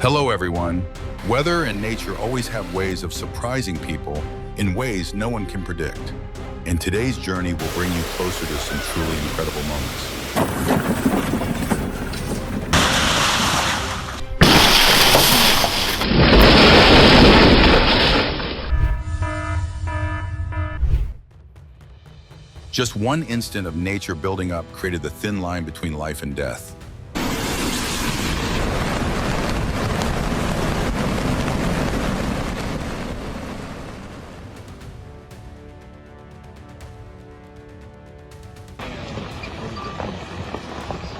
Hello, everyone. Weather and nature always have ways of surprising people in ways no one can predict. And today's journey will bring you closer to some truly incredible moments. Just one instant of nature building up created the thin line between life and death.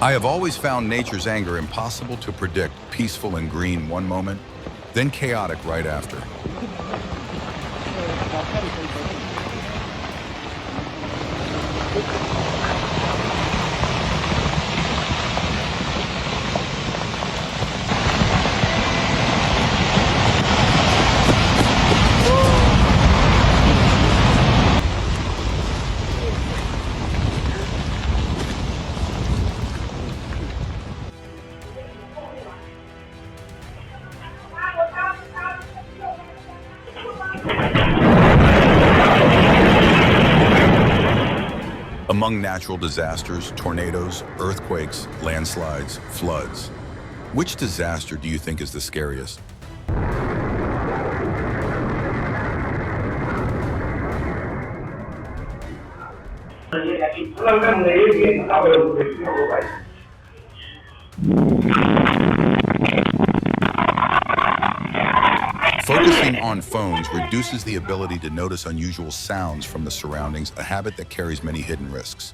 I have always found nature's anger impossible to predict, peaceful and green one moment, then chaotic right after. Among natural disasters, tornadoes, earthquakes, landslides, floods, which disaster do you think is the scariest? Focusing on phones reduces the ability to notice unusual sounds from the surroundings, a habit that carries many hidden risks.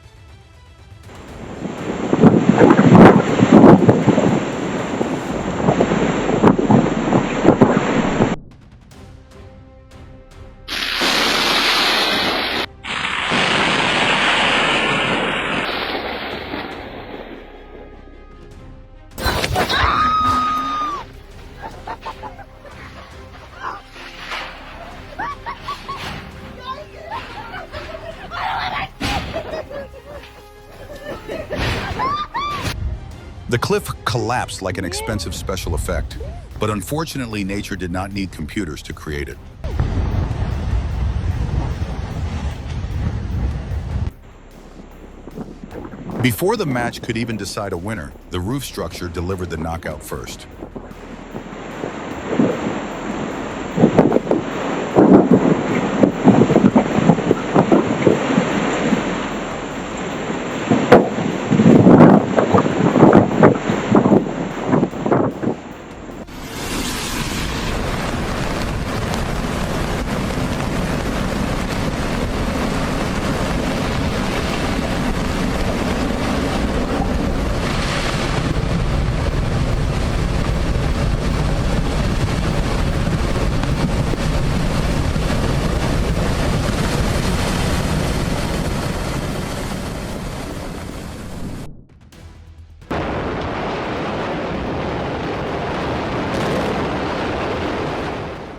The cliff collapsed like an expensive special effect, but unfortunately, nature did not need computers to create it. Before the match could even decide a winner, the roof structure delivered the knockout first.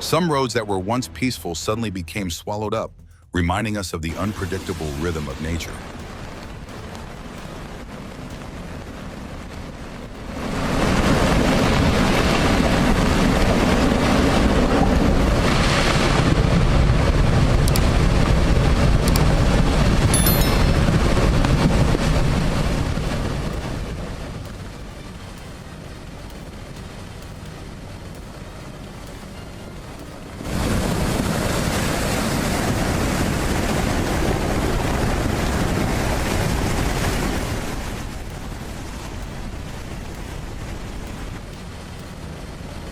Some roads that were once peaceful suddenly became swallowed up, reminding us of the unpredictable rhythm of nature.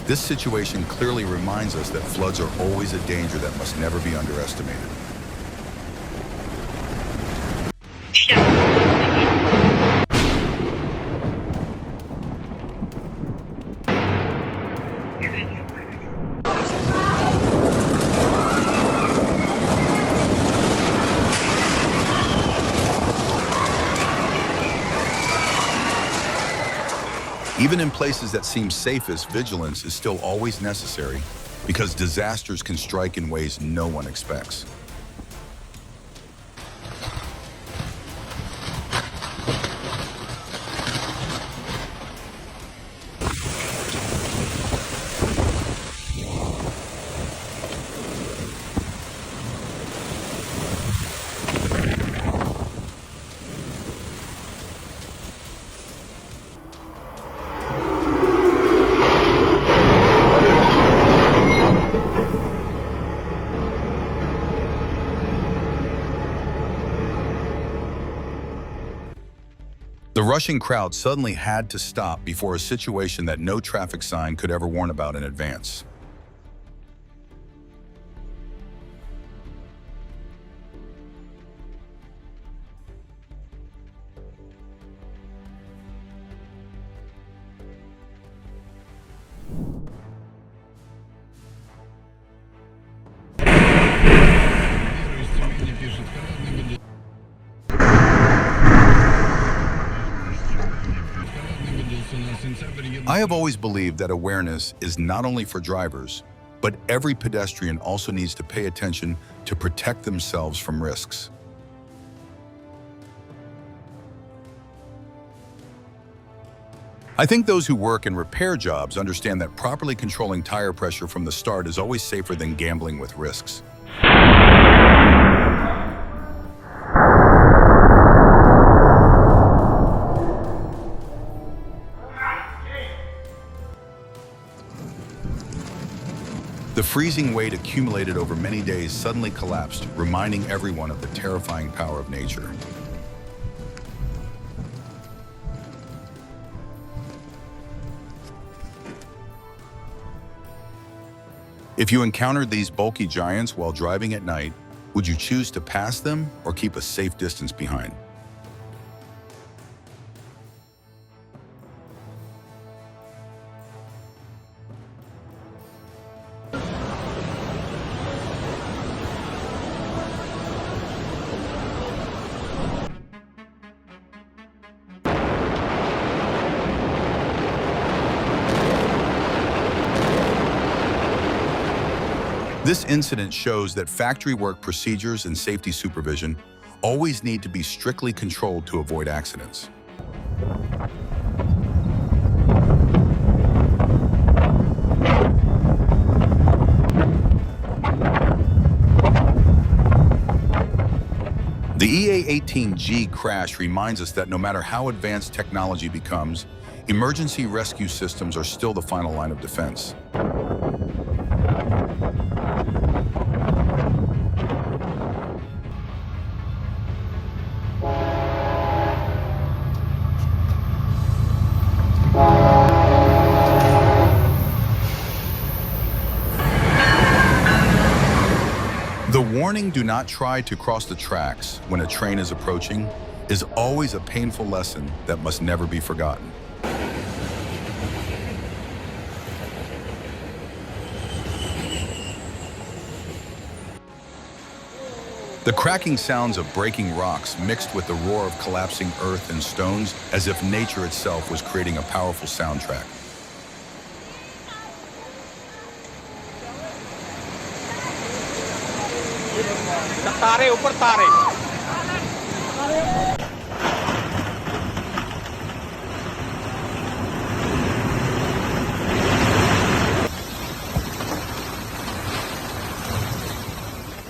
This situation clearly reminds us that floods are always a danger that must never be underestimated. Even in places that seem safest, vigilance is still always necessary because disasters can strike in ways no one expects. The rushing crowd suddenly had to stop before a situation that no traffic sign could ever warn about in advance. I have always believed that awareness is not only for drivers, but every pedestrian also needs to pay attention to protect themselves from risks. I think those who work in repair jobs understand that properly controlling tire pressure from the start is always safer than gambling with risks. The freezing weight accumulated over many days suddenly collapsed, reminding everyone of the terrifying power of nature. If you encountered these bulky giants while driving at night, would you choose to pass them or keep a safe distance behind? This incident shows that factory work procedures and safety supervision always need to be strictly controlled to avoid accidents. The EA-18G crash reminds us that no matter how advanced technology becomes, emergency rescue systems are still the final line of defense. The warning, "Do not try to cross the tracks when a train is approaching," is always a painful lesson that must never be forgotten. The cracking sounds of breaking rocks mixed with the roar of collapsing earth and stones, as if nature itself was creating a powerful soundtrack.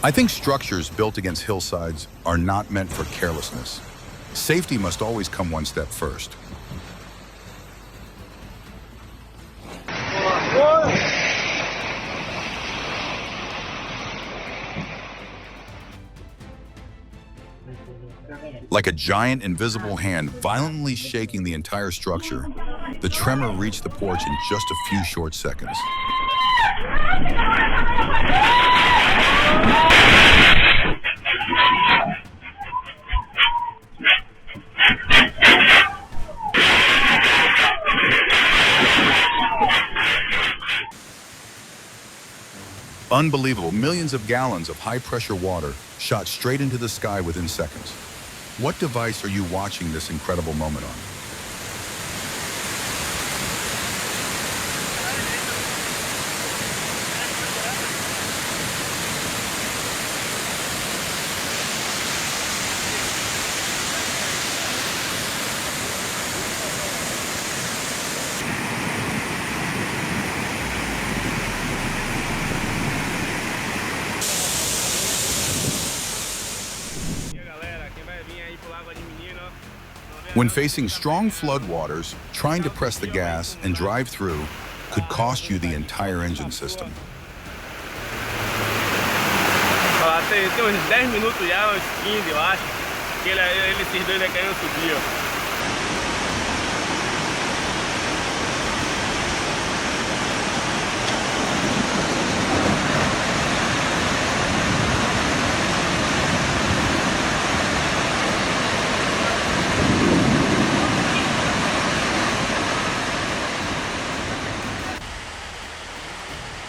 I think structures built against hillsides are not meant for carelessness. Safety must always come one step first. Like a giant invisible hand violently shaking the entire structure, the tremor reached the porch in just a few short seconds. Unbelievable, millions of gallons of high-pressure water shot straight into the sky within seconds. What device are you watching this incredible moment on? When facing strong floodwaters, trying to press the gas and drive through could cost you the entire engine system. Tem uns 10 minutos já, uns 15 eu acho, que esses dois aí querendo subir, ó.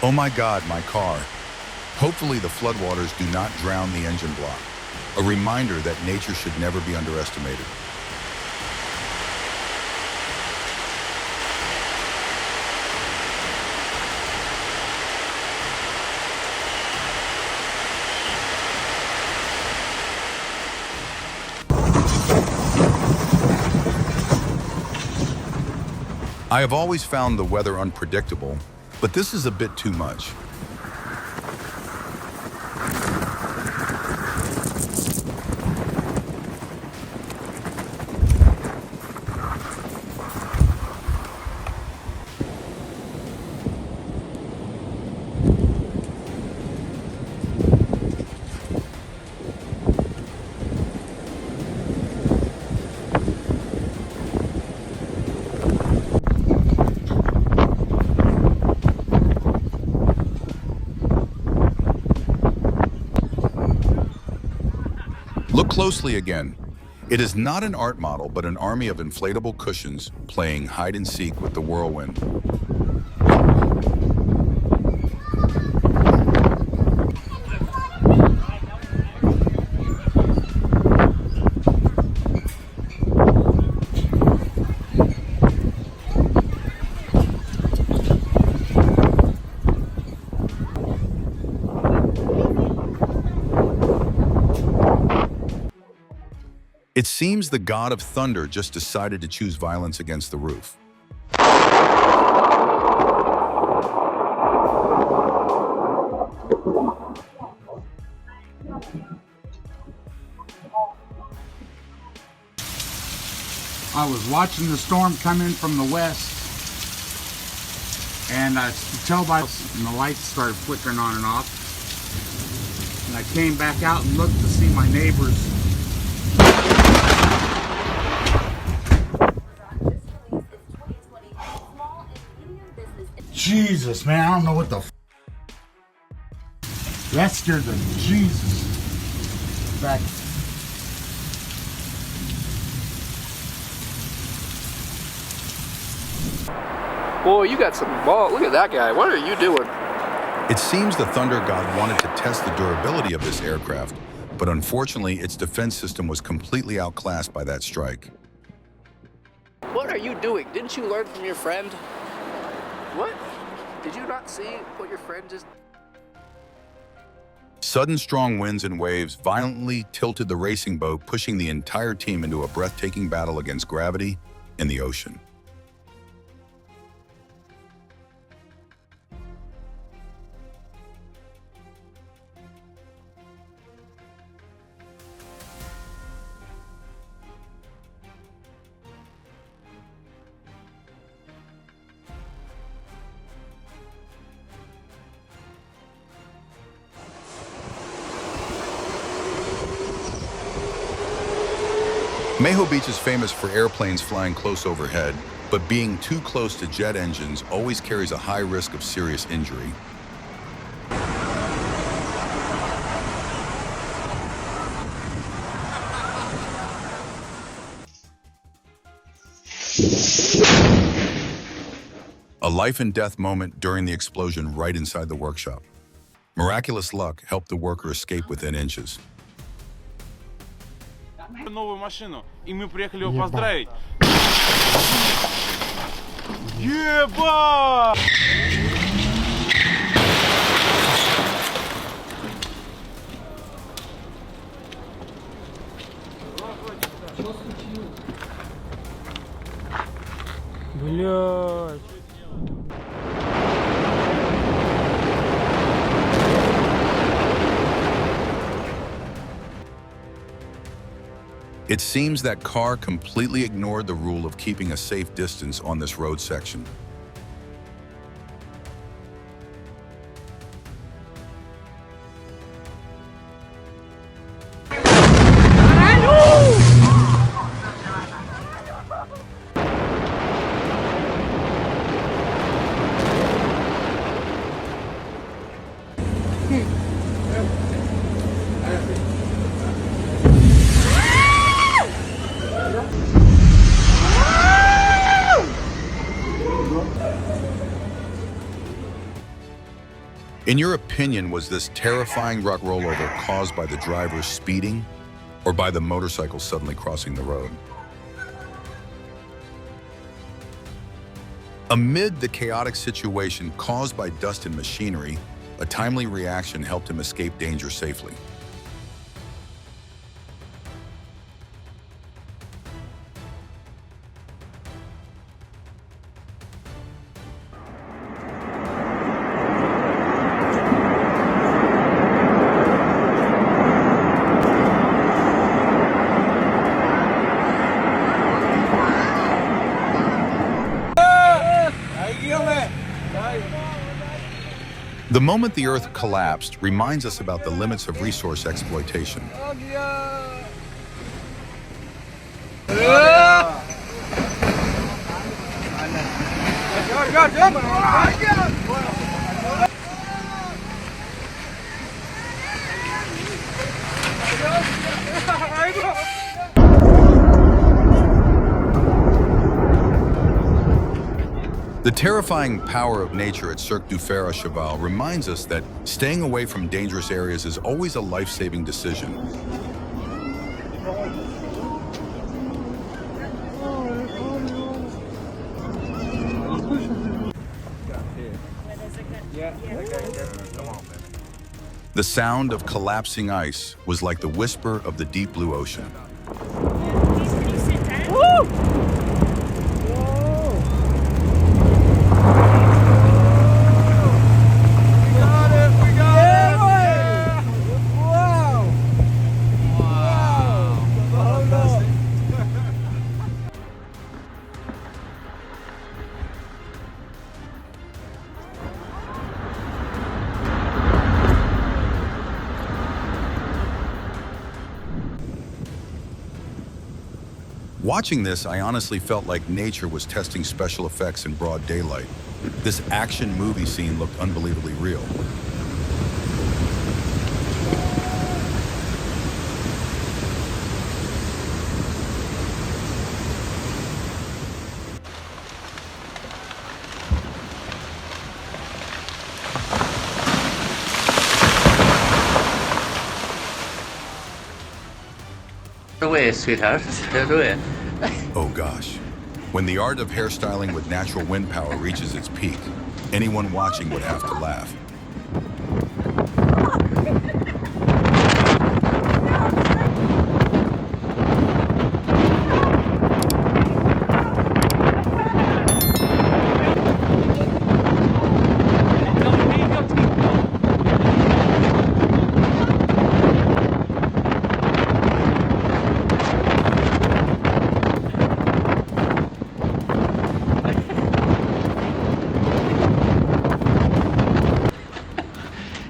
Oh my God, my car. Hopefully the floodwaters do not drown the engine block. A reminder that nature should never be underestimated. I have always found the weather unpredictable, but this is a bit too much. Look closely again. It is not an art model, but an army of inflatable cushions playing hide and seek with the whirlwind. It seems the god of thunder just decided to choose violence against the roof. I was watching the storm come in from the west, and I could tell by and the lights started flickering on and off. And I came back out and looked to see my neighbors. Jesus, man, I don't know what the that scared the Jesus back. Boy, you got some ball. Look at that guy. What are you doing? It seems the thunder god wanted to test the durability of this aircraft, but unfortunately its defense system was completely outclassed by that strike. What are you doing? Didn't you learn from your friend? What? Did you not see what your friend just... Sudden strong winds and waves violently tilted the racing boat, pushing the entire team into a breathtaking battle against gravity in the ocean. Mayho Beach is famous for airplanes flying close overhead, but being too close to jet engines always carries a high risk of serious injury. A life and death moment during the explosion right inside the workshop. Miraculous luck helped the worker escape within inches. Новую машину, и мы приехали его поздравить. Еба! Блядь. It seems that car completely ignored the rule of keeping a safe distance on this road section. In your opinion, was this terrifying rock rollover caused by the driver speeding or by the motorcycle suddenly crossing the road? Amid the chaotic situation caused by dust and machinery, a timely reaction helped him escape danger safely. The moment the Earth collapsed reminds us about the limits of resource exploitation. The terrifying power of nature at Cirque du Fer à Cheval reminds us that staying away from dangerous areas is always a life-saving decision. The sound of collapsing ice was like the whisper of the deep blue ocean. Can you sit down? Watching this, I honestly felt like nature was testing special effects in broad daylight. This action movie scene looked unbelievably real. Away, sweetheart. Get away. Oh gosh. When the art of hairstyling with natural wind power reaches its peak, anyone watching would have to laugh.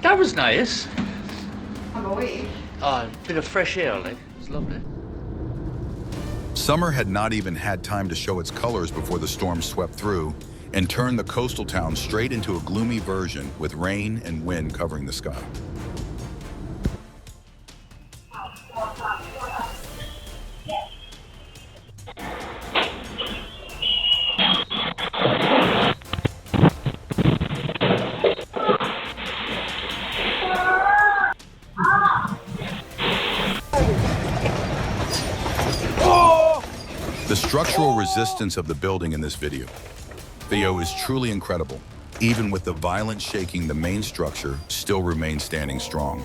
That was nice. I'm awake. Oh, a bit of fresh air, like. It's lovely. Summer had not even had time to show its colors before the storm swept through and turned the coastal town straight into a gloomy version with rain and wind covering the sky. The structural resistance of the building in this video is truly incredible. Even with the violent shaking, the main structure still remains standing strong.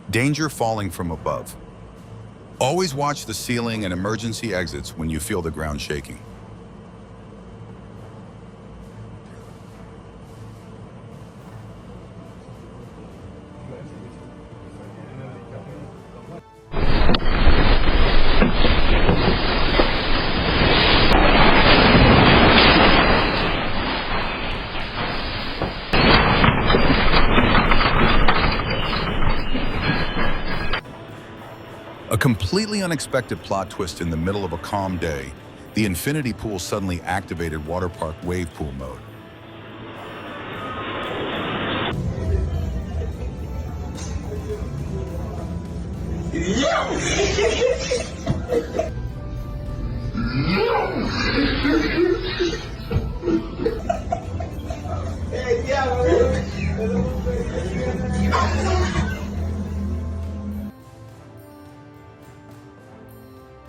Danger falling from above. Always watch the ceiling and emergency exits when you feel the ground shaking. completely unexpected plot twist in the middle of a calm day, the infinity pool suddenly activated water park wave pool mode.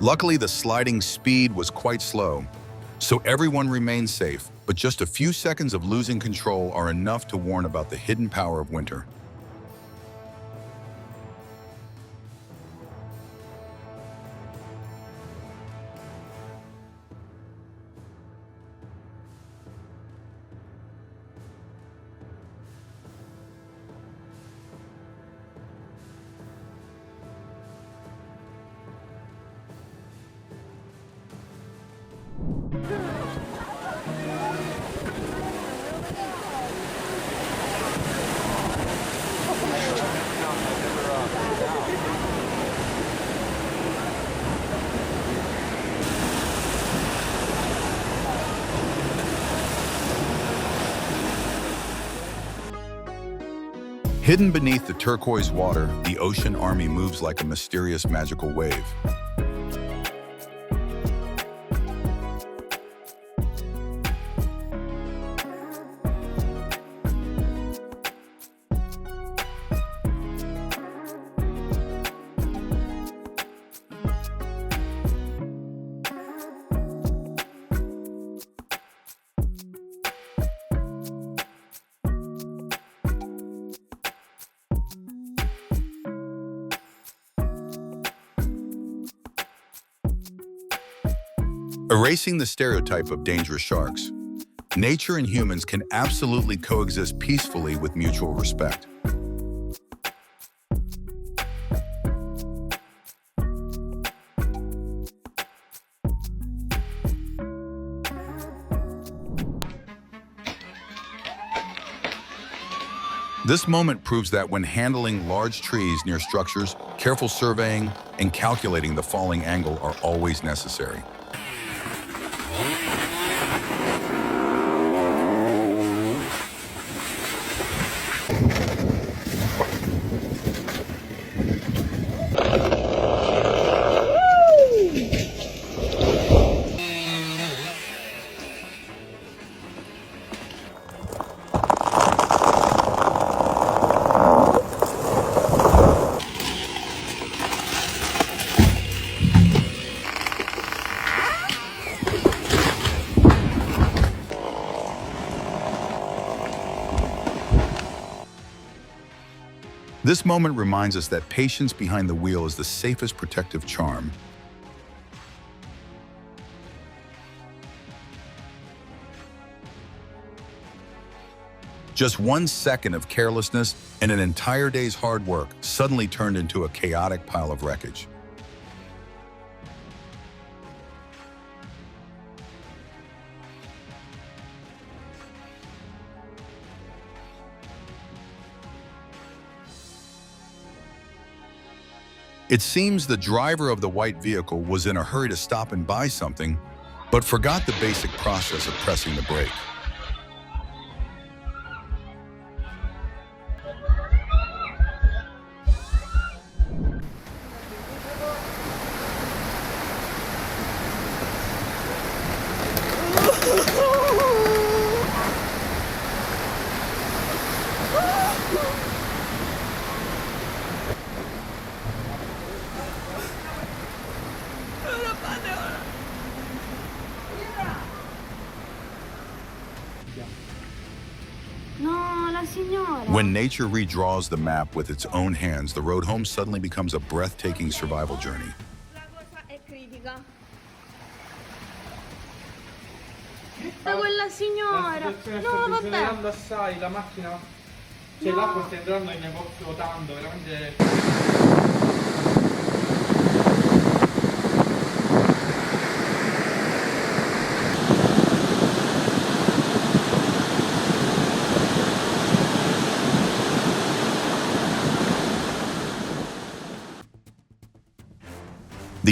Luckily, the sliding speed was quite slow, so everyone remained safe, but just a few seconds of losing control are enough to warn about the hidden power of winter. Hidden beneath the turquoise water, the ocean army moves like a mysterious magical wave. Erasing the stereotype of dangerous sharks, nature and humans can absolutely coexist peacefully with mutual respect. This moment proves that when handling large trees near structures, careful surveying and calculating the falling angle are always necessary. This moment reminds us that patience behind the wheel is the safest protective charm. Just 1 second of carelessness and an entire day's hard work suddenly turned into a chaotic pile of wreckage. It seems the driver of the white vehicle was in a hurry to stop and buy something, but forgot the basic process of pressing the brake. No, la signora. When nature redraws the map with its own hands, the road home suddenly becomes a breathtaking survival journey. La cosa è critica. Da quella signora. La situazione No, sta vabbè. degenerando assai, la macchina, cioè No. l'acqua sta entrando in negozio tanto, veramente.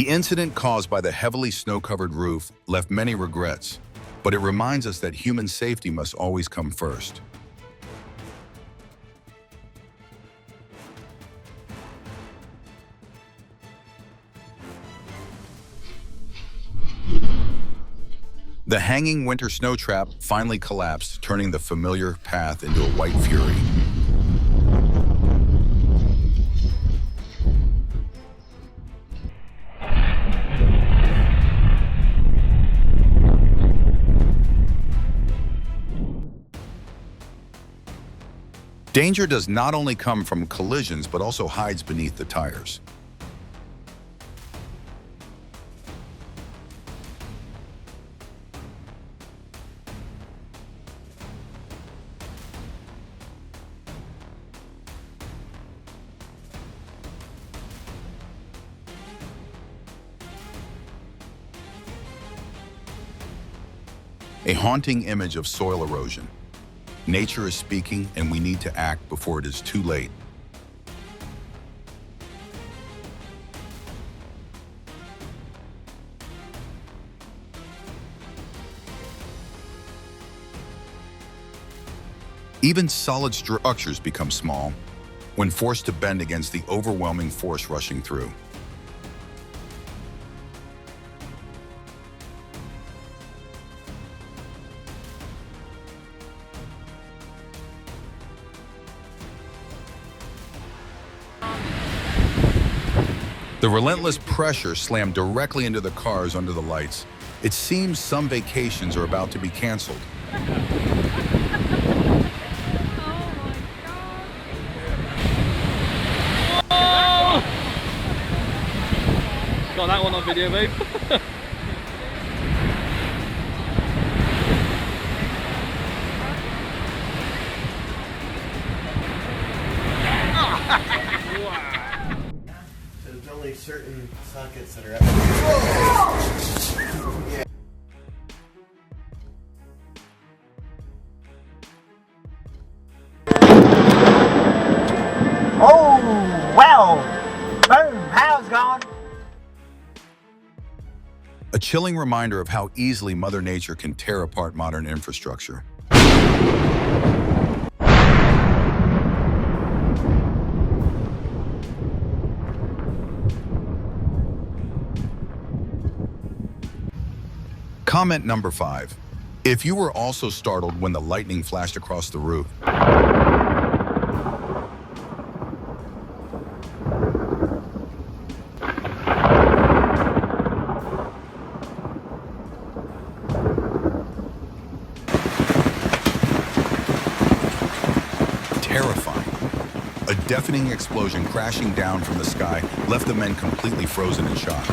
The incident caused by the heavily snow-covered roof left many regrets, but it reminds us that human safety must always come first. The hanging winter snow trap finally collapsed, turning the familiar path into a white fury. Danger does not only come from collisions, but also hides beneath the tires. A haunting image of soil erosion. Nature is speaking, and we need to act before it is too late. Even solid structures become small when forced to bend against the overwhelming force rushing through. The relentless pressure slammed directly into the cars under the lights. It seems some vacations are about to be canceled. Got that one on video, babe. There's only certain sockets that are Oh, well, boom, power's gone. A chilling reminder of how easily Mother Nature can tear apart modern infrastructure. Comment number 5. If you were also startled when the lightning flashed across the roof. Terrifying. A deafening explosion crashing down from the sky left the men completely frozen in shock.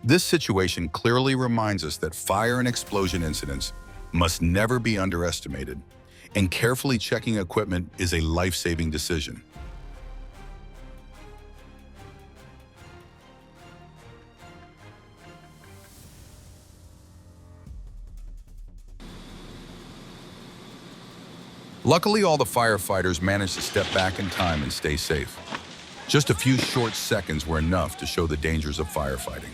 This situation clearly reminds us that fire and explosion incidents must never be underestimated, and carefully checking equipment is a life-saving decision. Luckily, all the firefighters managed to step back in time and stay safe. Just a few short seconds were enough to show the dangers of firefighting.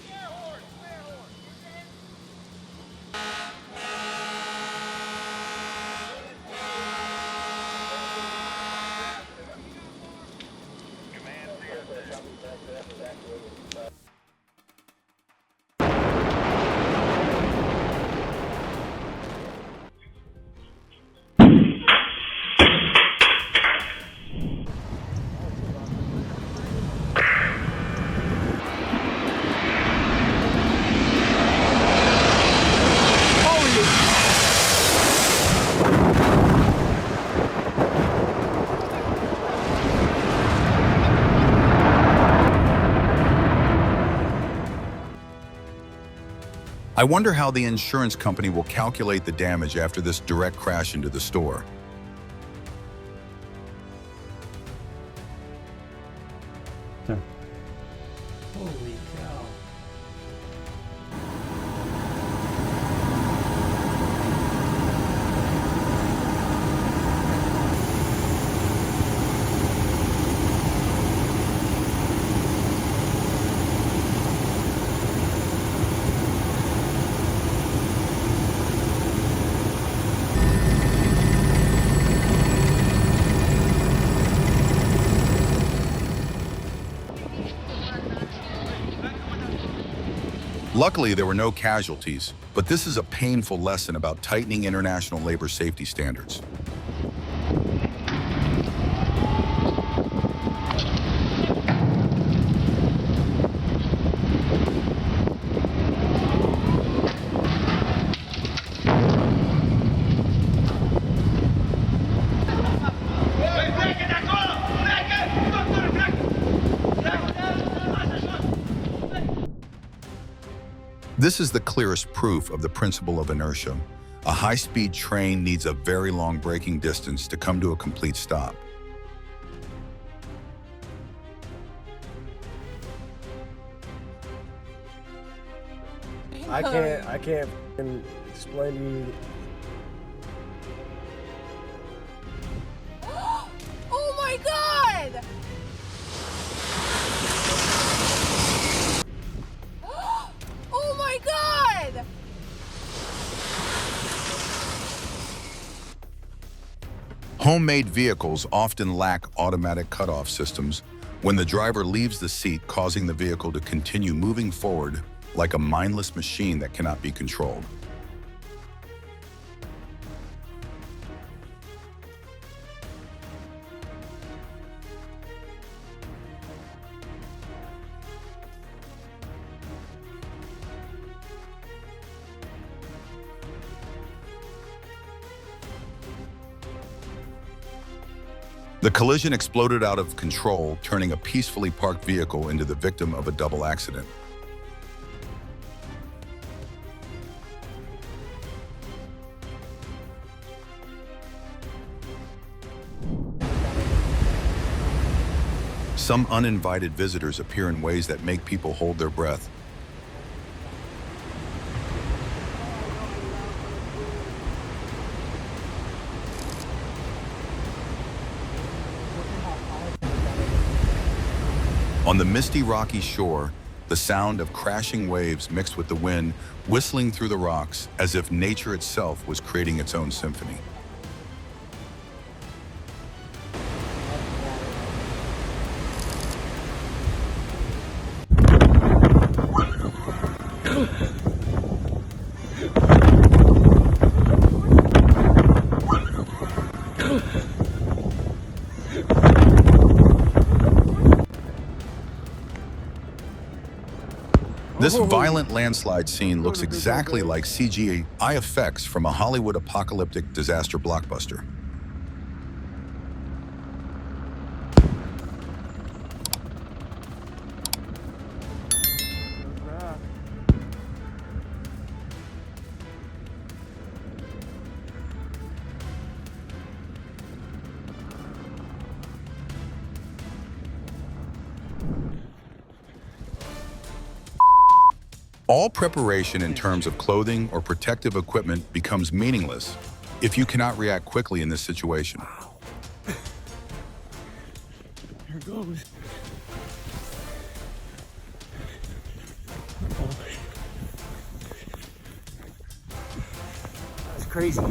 I wonder how the insurance company will calculate the damage after this direct crash into the store. Holy cow. Luckily, there were no casualties, but this is a painful lesson about tightening international labor safety standards. This is the clearest proof of the principle of inertia. A high-speed train needs a very long braking distance to come to a complete stop. I can't f***ing explain to you. Oh my god! Oh my god! Homemade vehicles often lack automatic cutoff systems when the driver leaves the seat, causing the vehicle to continue moving forward like a mindless machine that cannot be controlled. The collision exploded out of control, turning a peacefully parked vehicle into the victim of a double accident. Some uninvited visitors appear in ways that make people hold their breath. On the misty, rocky shore, the sound of crashing waves mixed with the wind whistling through the rocks as if nature itself was creating its own symphony. This violent landslide scene looks exactly like CGI effects from a Hollywood apocalyptic disaster blockbuster. All preparation in terms of clothing or protective equipment becomes meaningless if you cannot react quickly in this situation. Here it goes. That's crazy.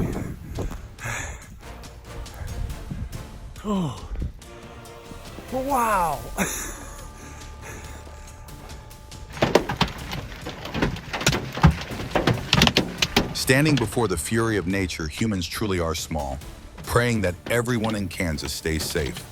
Oh. Wow. Standing before the fury of nature, humans truly are small, praying that everyone in Kansas stays safe.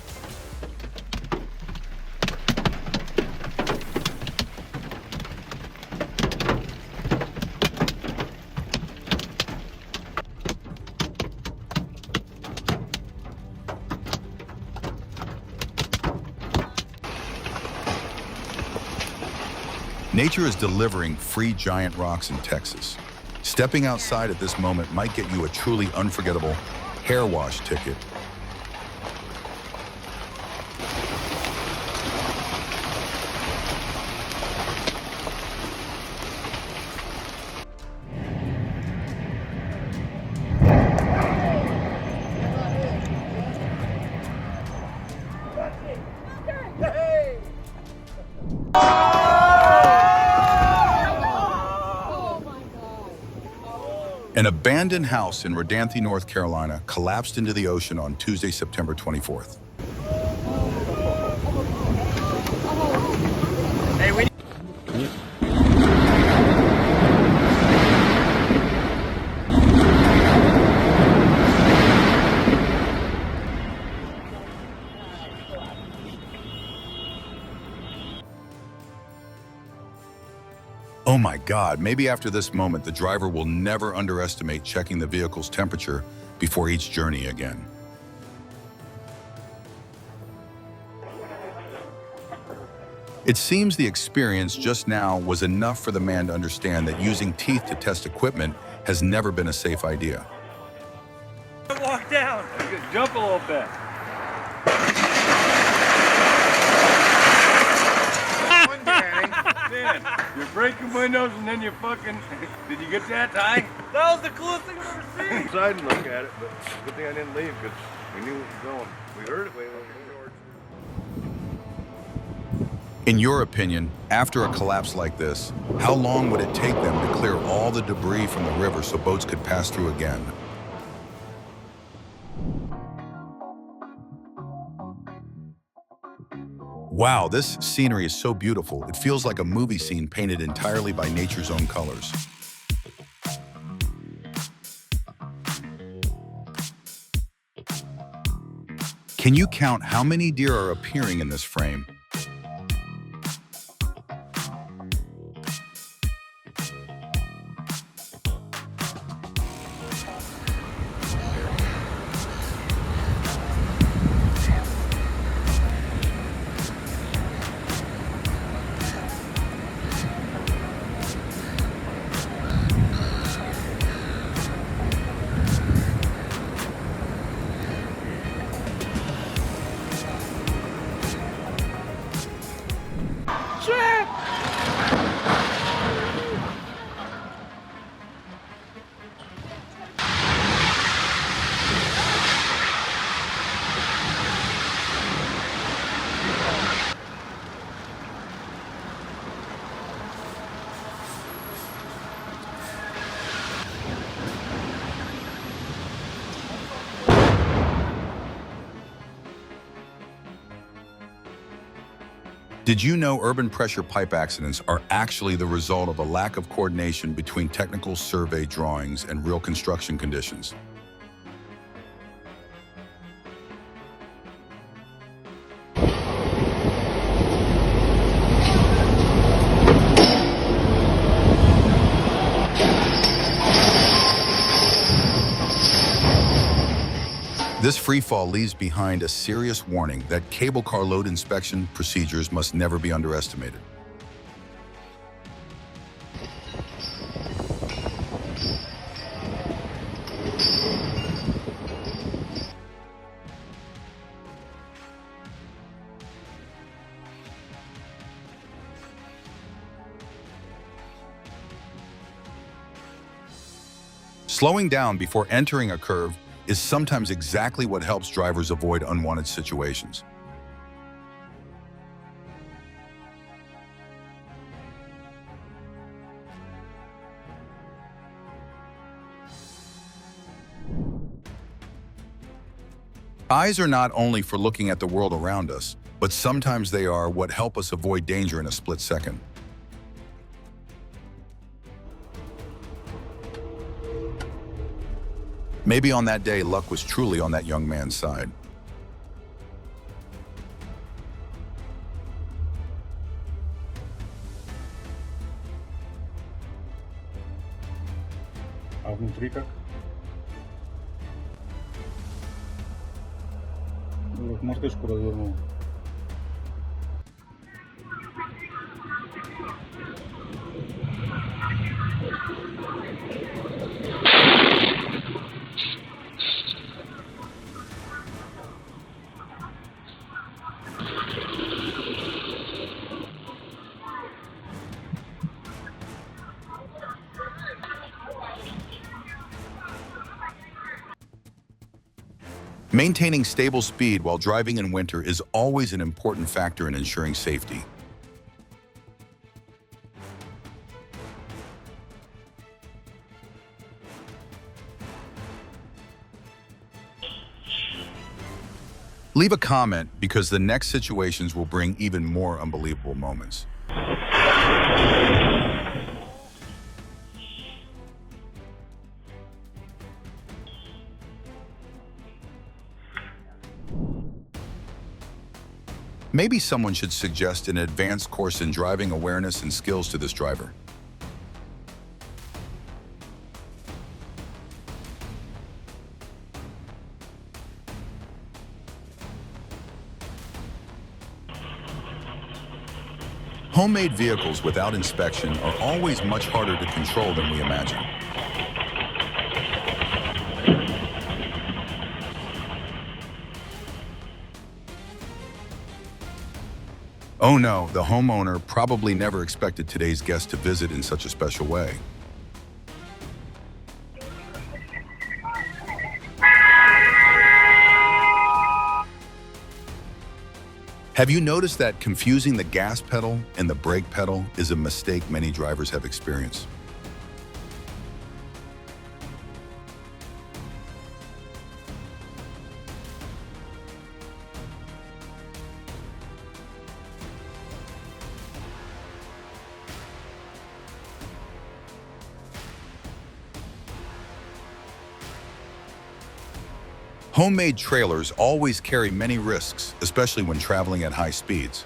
Nature is delivering free giant rocks in Texas. Stepping outside at this moment might get you a truly unforgettable hair wash ticket. An abandoned house in Rodanthe, North Carolina, collapsed into the ocean on Tuesday, September 24th. Oh my God, maybe after this moment, the driver will never underestimate checking the vehicle's temperature before each journey again. It seems the experience just now was enough for the man to understand that using teeth to test equipment has never been a safe idea. Walk down. Jump a little bit. Man, you're breaking windows and then you fucking... Did you get that, Ty? That was the coolest thing I've ever seen. Inside and look at it, but good thing I didn't leave because we knew it was going. We heard it way over. In your opinion, after a collapse like this, how long would it take them to clear all the debris from the river so boats could pass through again? Wow, this scenery is so beautiful. It feels like a movie scene painted entirely by nature's own colors. Can you count how many deer are appearing in this frame? Did you know urban pressure pipe accidents are actually the result of a lack of coordination between technical survey drawings and real construction conditions? This freefall leaves behind a serious warning that cable car load inspection procedures must never be underestimated. Slowing down before entering a curve is sometimes exactly what helps drivers avoid unwanted situations. Eyes are not only for looking at the world around us, but sometimes they are what help us avoid danger in a split second. Maybe on that day, luck was truly on that young man's side. А внутри как? Мартышку развернул. Maintaining stable speed while driving in winter is always an important factor in ensuring safety. Leave a comment because the next situations will bring even more unbelievable moments. Maybe someone should suggest an advanced course in driving awareness and skills to this driver. Homemade vehicles without inspection are always much harder to control than we imagine. Oh no, the homeowner probably never expected today's guest to visit in such a special way. Have you noticed that confusing the gas pedal and the brake pedal is a mistake many drivers have experienced? Homemade trailers always carry many risks, especially when traveling at high speeds.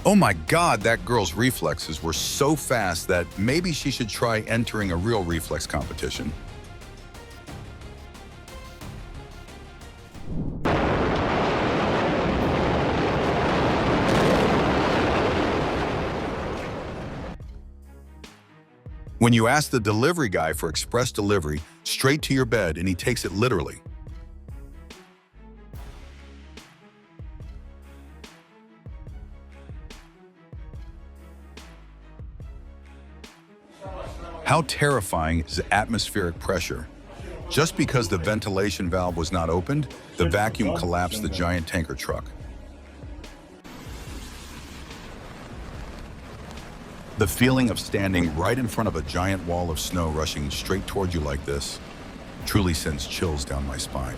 Oh my God, that girl's reflexes were so fast that maybe she should try entering a real reflex competition. When you ask the delivery guy for express delivery straight to your bed and he takes it literally. How terrifying is atmospheric pressure? Just because the ventilation valve was not opened, the vacuum collapsed the giant tanker truck. The feeling of standing right in front of a giant wall of snow rushing straight toward you like this truly sends chills down my spine.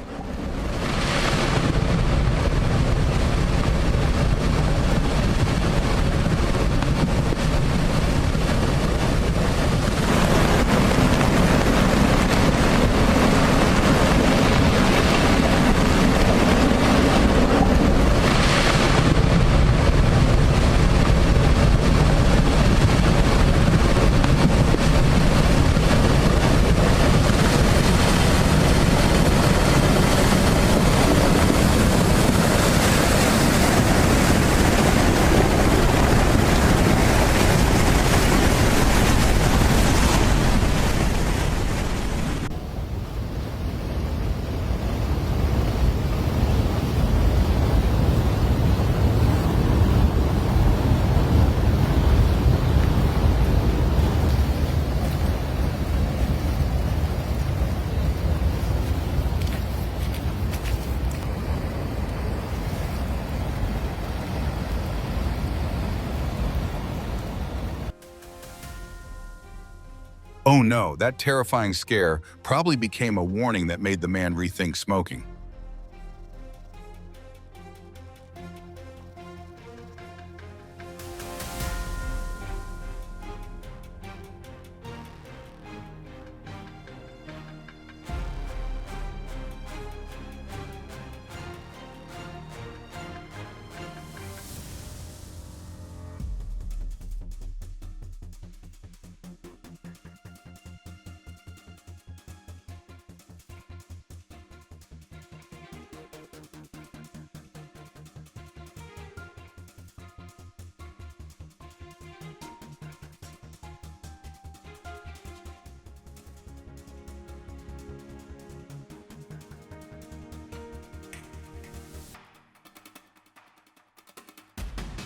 Oh no, that terrifying scare probably became a warning that made the man rethink smoking.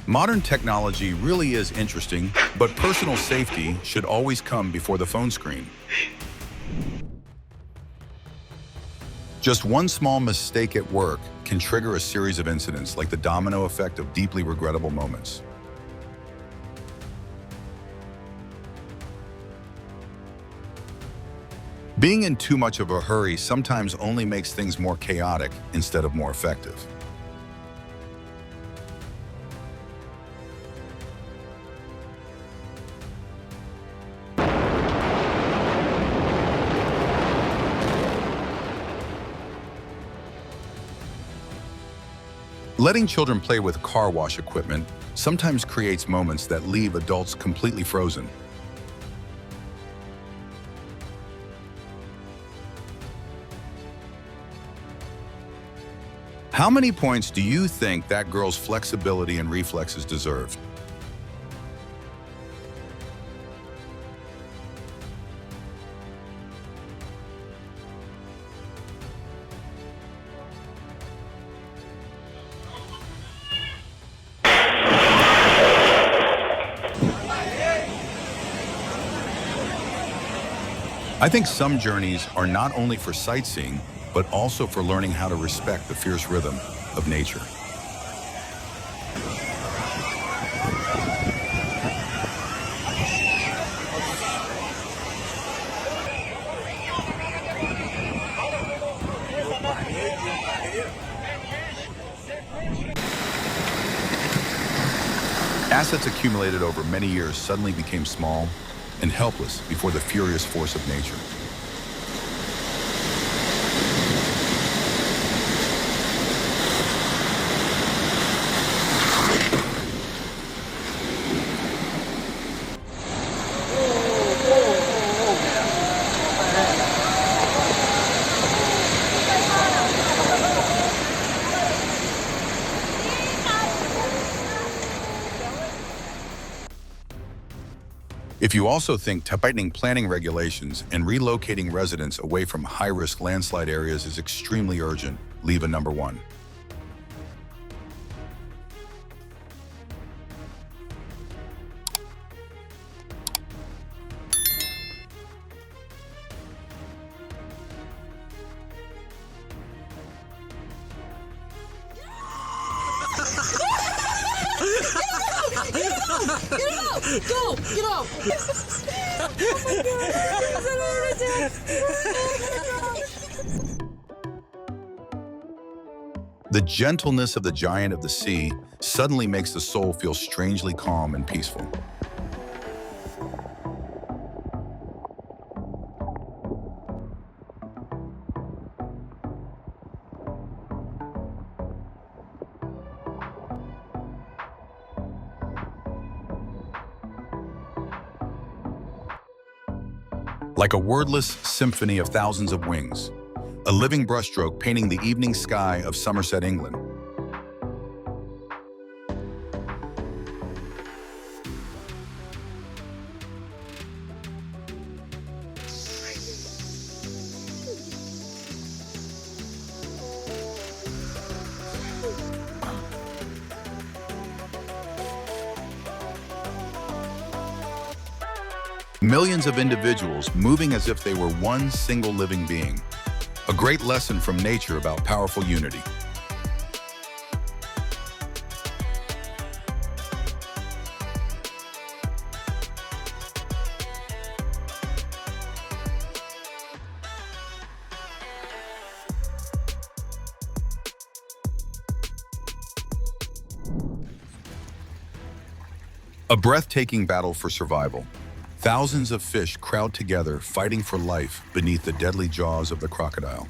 Modern technology really is interesting, but personal safety should always come before the phone screen. Just one small mistake at work can trigger a series of incidents, like the domino effect of deeply regrettable moments. Being in too much of a hurry sometimes only makes things more chaotic instead of more effective. Letting children play with car wash equipment sometimes creates moments that leave adults completely frozen. How many points do you think that girl's flexibility and reflexes deserved? I think some journeys are not only for sightseeing, but also for learning how to respect the fierce rhythm of nature. Assets accumulated over many years suddenly became small and helpless before the furious force of nature. If you also think tightening planning regulations and relocating residents away from high-risk landslide areas is extremely urgent, leave a number 1. Go! Get off! The gentleness of the giant of the sea suddenly makes the soul feel strangely calm and peaceful. Like a wordless symphony of thousands of wings, a living brushstroke painting the evening sky of Somerset, England. Millions of individuals moving as if they were one single living being. A great lesson from nature about powerful unity. A breathtaking battle for survival. Thousands of fish crowd together, fighting for life beneath the deadly jaws of the crocodile.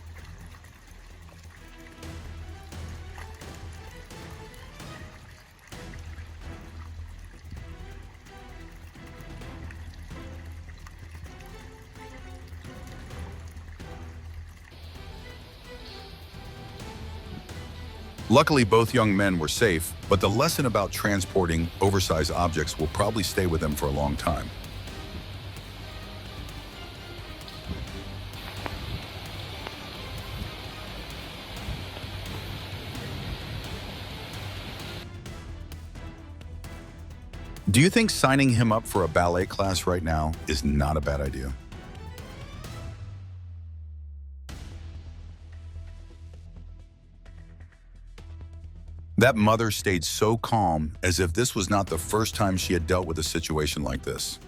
Luckily, both young men were safe, but the lesson about transporting oversized objects will probably stay with them for a long time. Do you think signing him up for a ballet class right now is not a bad idea? That mother stayed so calm, as if this was not the first time she had dealt with a situation like this.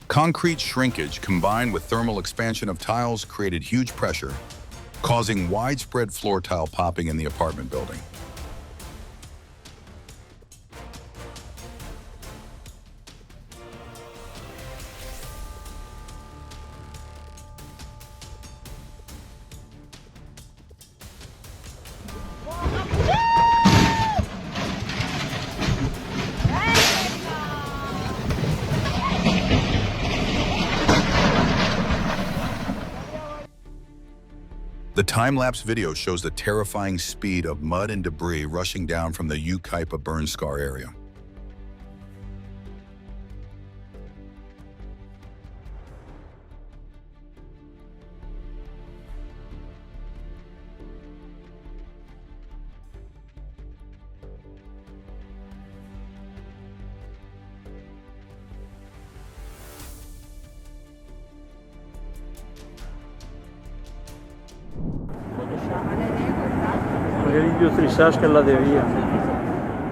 Concrete shrinkage combined with thermal expansion of tiles created huge pressure, causing widespread floor tile popping in the apartment building. The time-lapse video shows the terrifying speed of mud and debris rushing down from the Ukaipa burn scar area.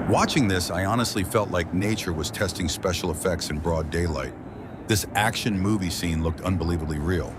Watching this, I honestly felt like nature was testing special effects in broad daylight. This action movie scene looked unbelievably real.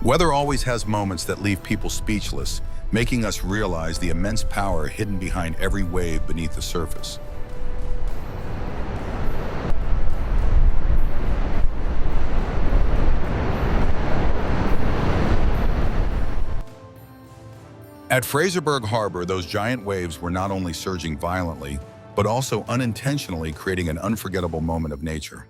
Weather always has moments that leave people speechless, making us realize the immense power hidden behind every wave beneath the surface. At Fraserburg Harbor, those giant waves were not only surging violently, but also unintentionally creating an unforgettable moment of nature.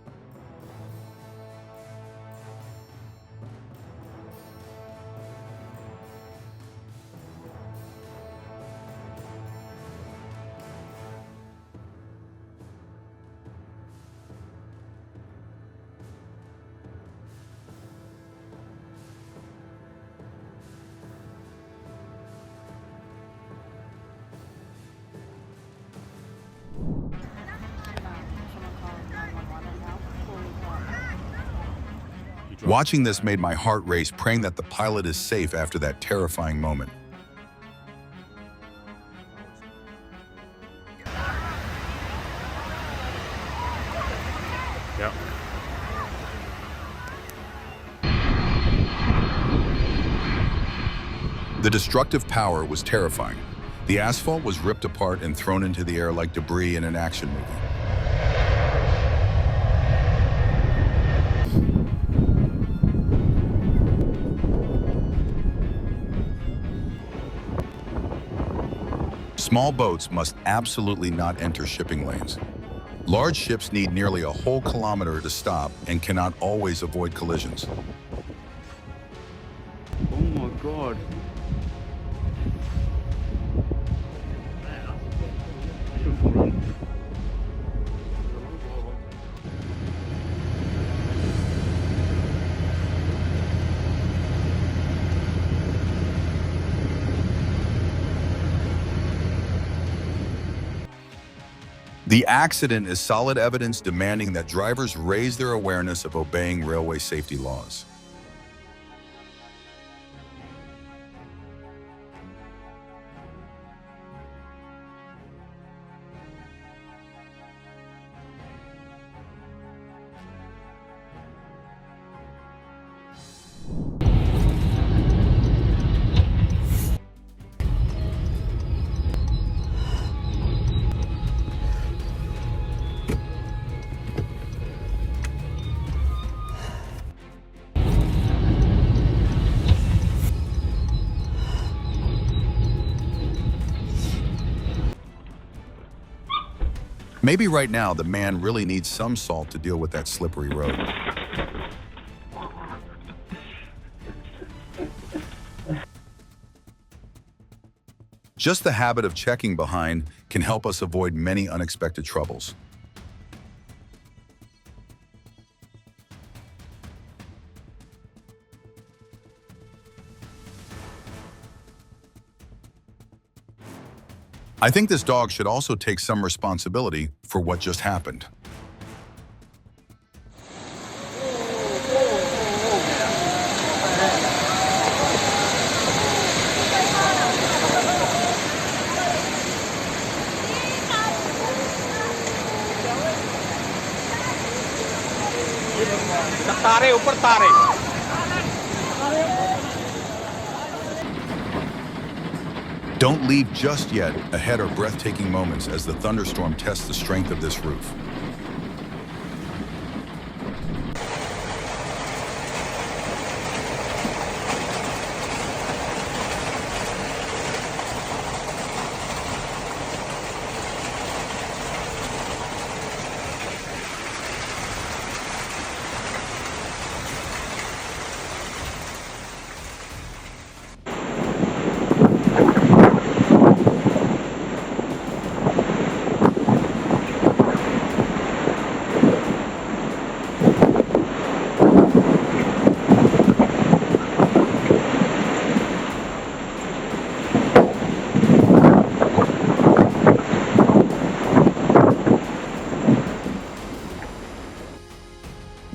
Watching this made my heart race, praying that the pilot is safe after that terrifying moment. Yep. The destructive power was terrifying. The asphalt was ripped apart and thrown into the air like debris in an action movie. Small boats must absolutely not enter shipping lanes. Large ships need nearly a whole kilometer to stop and cannot always avoid collisions. Oh my God. The accident is solid evidence demanding that drivers raise their awareness of obeying railway safety laws. Maybe right now the man really needs some salt to deal with that slippery road. Just the habit of checking behind can help us avoid many unexpected troubles. I think this dog should also take some responsibility for what just happened. Don't leave just yet. Ahead are breathtaking moments as the thunderstorm tests the strength of this roof.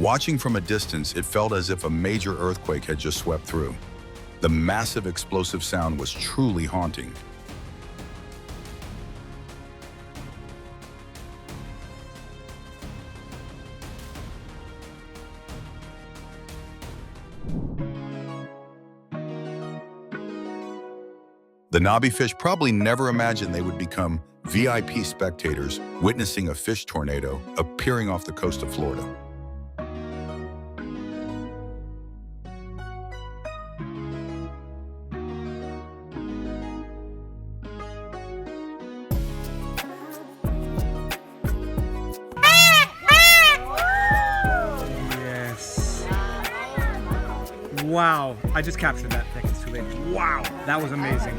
Watching from a distance, it felt as if a major earthquake had just swept through. The massive explosive sound was truly haunting. The knobbyfish probably never imagined they would become VIP spectators witnessing a fish tornado appearing off the coast of Florida. Wow, I just captured that thing. It's too late. Wow, that was amazing.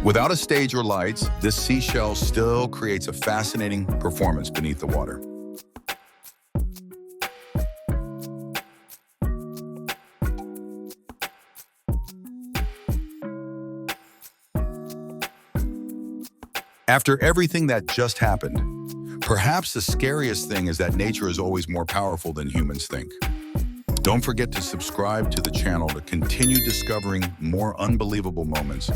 Without a stage or lights, this seashell still creates a fascinating performance beneath the water. After everything that just happened, perhaps the scariest thing is that nature is always more powerful than humans think. Don't forget to subscribe to the channel to continue discovering more unbelievable moments